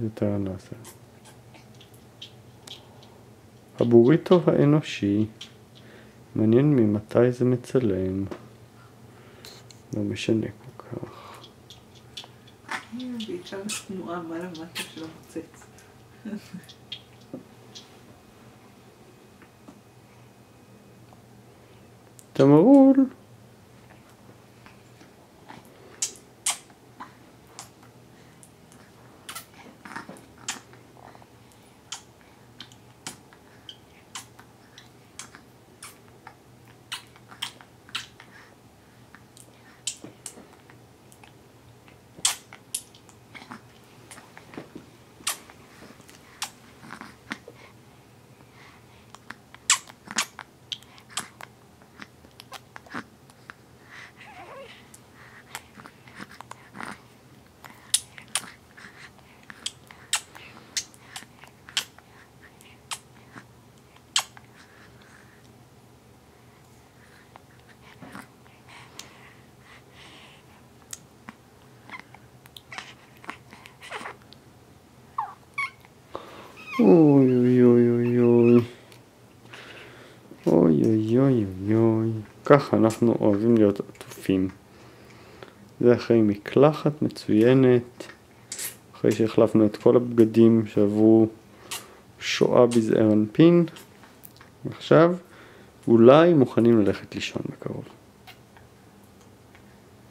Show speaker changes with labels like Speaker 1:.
Speaker 1: יותר נעשה. הבוריטו האנושי, מעניין ממתי זה מצלם, לא משנה כל כך.
Speaker 2: בעיקר תנועה מעלה מטה של המוצץ.
Speaker 1: תמרול. אוי אוי אוי אוי אוי אוי אוי אוי אוי, ככה אנחנו אוהבים להיות עטופים. זה אחרי מקלחת מצוינת, אחרי שהחלפנו את כל הבגדים שעברו שואה בזעיר אנפין. עכשיו אולי מוכנים ללכת לישון בקרוב.